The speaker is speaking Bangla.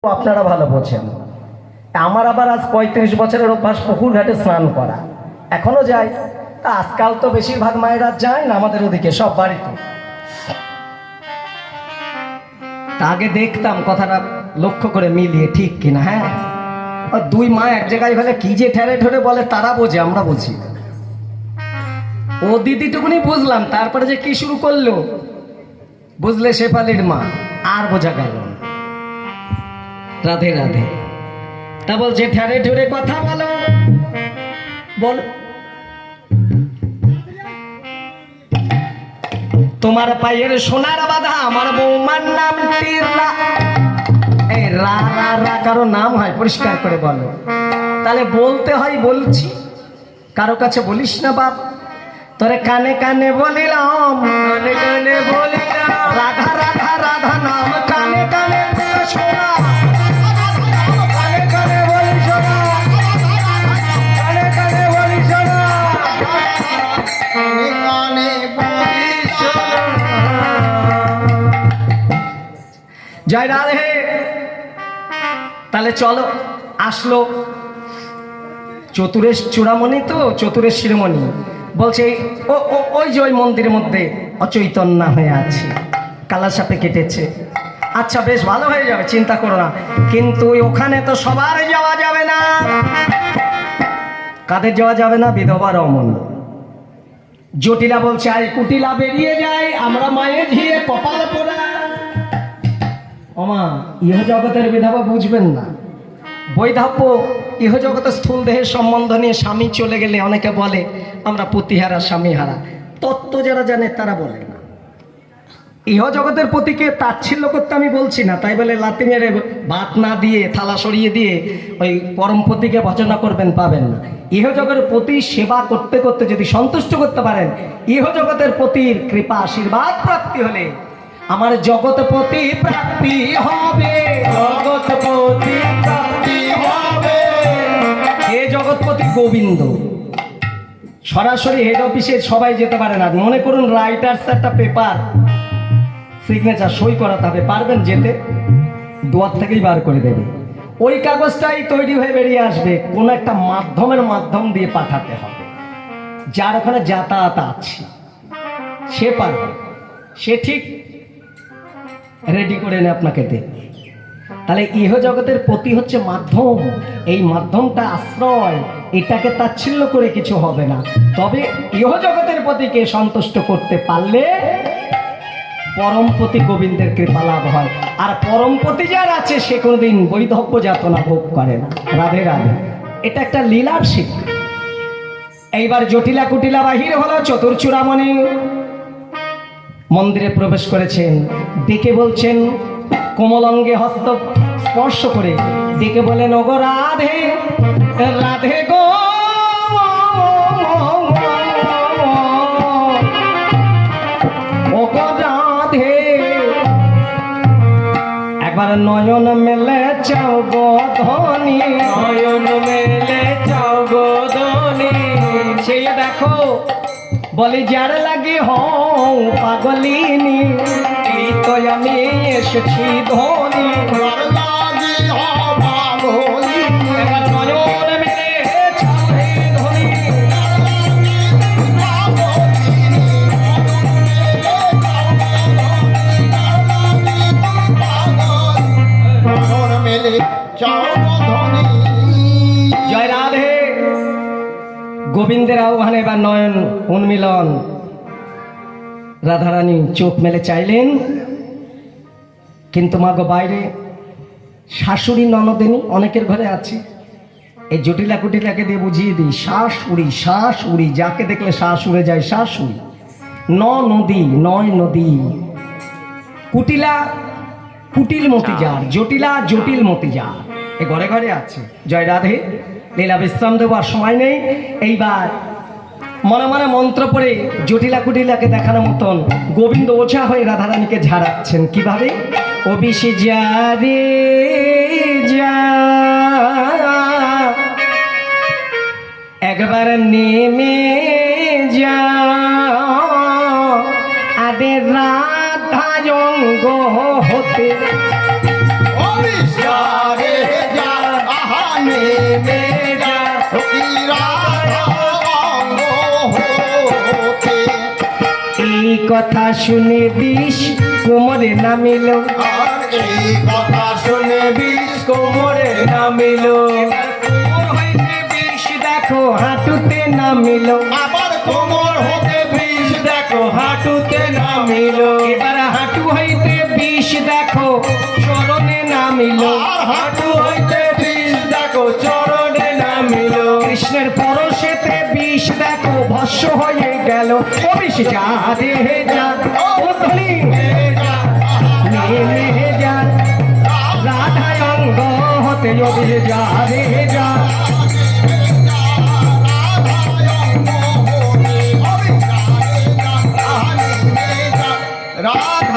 আপনারা ভালো বোঝেন। আমার আবার আজ ৩৫ বছরের অভ্যাস পুকুর ঘাটে স্নান করা, এখনো যাই। তা আজকাল তো বেশিরভাগ মায়েরা যায় না আমাদের ওদিকে, সব বাড়িতে। তা আগে দেখতাম, কথাটা লক্ষ্য করে মিলিয়ে ঠিক কিনা। হ্যাঁ, দুই মা এক জায়গায় হলে কি যে ঠেরে ঠেরে বলে তারা বোঝে, আমরা বুঝি। ও দিদিটুকুনি বুঝলাম, তারপরে যে কি শুরু করলো বুঝলে শেফালির মা, আর বোঝা গেল। রাধে রাধে। তা বলছে ঠেরে ঠেরে কথা বলো, বল। তোমার পায়ের সোনার বাধা আমার বৌমার নাম টিরলা। এই রা রা রা কারো নাম হয়, পরিষ্কার করে বলো। তাহলে বলতে হয়, বলছি। কারো কাছে বলিস না বাপ, তোরে কানে কানে বলিলাম, কানে কানে বলিলাম, রাধা রাধা রাধা নাম কানে কানে শোনা। জয় রাধে। তাহলে চলো, আসলো চতুরেশ চূড়ামণি, তো চতুরেশ শিরোমণি বলছে ওই যে ওই মন্দিরের মধ্যে অচৈতন্য হয়ে আছে, কালা সাপে কেটেছে। আচ্ছা বেশ, ভালো হয়ে যাবে, চিন্তা করো না। কিন্তু ওখানে তো সবার যাওয়া যাবে না। কাদের যাওয়া যাবে না? বিধবা রমণ। জটিলা বলছে আই কুটিলা বেরিয়ে যায়, আমরা মায়ের ঝিয়ে কপাল পোড়া। ওমা, ইহ জগতের বিধবা বুঝবেন না। বৈধব্য ইহ জগতের স্থূল দেহের সম্বন্ধ নিয়ে স্বামী চলে গেলে অনেকে বলে আমরা পতিহারা স্বামী হারা। তত্ত্ব যারা জানে তারা বলে না। ইহ জগতের পতিকে তাচ্ছিল্য করতে আমি বলছি না, তাই বলে লাথি মেরে ভাত না দিয়ে থালা সরিয়ে দিয়ে ওই পরম পতিকে ভজনা করবেন, পাবেন না। ইহ জগতের প্রতি সেবা করতে করতে যদি সন্তুষ্ট করতে পারেন, ইহ জগতের পতির কৃপা আশীর্বাদ প্রাপ্তি হলে আমার জগৎপতি প্রাপ্তি হবে। জগৎপতি প্রাপ্তি হবে। হে জগৎপতি গোবিন্দ। সরাসরি হেড অফিসে সবাই যেতে পারে না। মনে করুন রাইটার্স একটা পেপার, সিগনেচার সই করাতে হবে, পারবেন যেতে? দুয়ার থেকেই বার করে দেবে। ওই কাগজটাই তৈরি হয়ে বেরিয়ে আসবে, কোনো একটা মাধ্যম দিয়ে পাঠাতে হবে। যার ওখানে যাতায়াত আছে সে পারবে, সে ঠিক রেডি করে এনে আপনাকে দেবে। তাহলে ইহ জগতের পতি হচ্ছে মাধ্যম, এই মাধ্যমটা আশ্রয়, এটাকে তাচ্ছিল্য করে কিছু হবে না। তবে ইহ জগতের পতিকে সন্তুষ্ট করতে পারলে পরমপতি গোবিন্দের কৃপা লাভ হয়। আর পরমপতি যার আছে সে কোনোদিন বৈধব্য যাতনা ভোগ করে না। রাধে রাধে। এটা একটা লীলার শিক্ষা। এইবার জটিলা কুটিলা বাহির হলো, চতুর্চূড়ামণি মন্দিরে প্রবেশ করেছেন। ডেকে বলছেন, কোমল অঙ্গে হস্ত স্পর্শ করে ডেকে বলেন, ওগো রাধে রাধে গো, ওগো রাধে। একবার নয়ন মেলে চাও গো ধনী, নয়ন মেলে চাও গো ধনী। সেই দেখো বলি যার লাগে হও পাগলিনী, এই তো আমি এসেছি ধনী। জয় রাধে। গোবিন্দের আহ্বানে বা নয়ন উন্মিলন। রাধারানী চোখ মেলে চাইলেন, কিন্তু মাগো বাইরে শাশুড়ি ননদিনী অনেকের ঘরে আছে। এই জটিলা কুটিলাকে দিয়ে বুঝিয়ে দিই, শাশুড়ি শাশুড়ি, যাকে দেখলে শ্বাস উড়ে যায় শাশুড়ি। নদী নয় নদী। কুটিলা কুটিল মতি যার, জটিলা জটিল মতি যার, এ ঘরে ঘরে আছে। জয় রাধে। লীলা বিশ্রাম দেওয়ার সময় নেই। এইবার মনে মনে মন্ত্র পড়ে জটিলা কুটিলাকে দেখানোর মতন গোবিন্দ ওঝা হয়ে রাধারানীকে ঝাড়াচ্ছেন। কিভাবে? অবিষে যা রে যা, একবার নেমে যা, আদে রাধা অঙ্গ হতে কথা শুনে বিষ কোমরে নামিল, আর এই কথা শুনে বিষ কোমরে নামিল, কোমর হইতে বিষ দেখো হাঁটুতে নামিল, আবার কোমর হতে বিষ দেখো হাঁটুতে নামিল, এবার হাঁটু হইতে বিষ দেখো চরণে নামিল, আর হাঁটু হইতে বিষ দেখো চরণে নামিল, কৃষ্ণের পরশেতে বিষ দেখো ভস্য হয়ে গেল, ও বিষ যা রে যা, ও ধনী নেমে যা, রাধায় অঙ্গ হতে ও বিষ যা রে যা, রাধা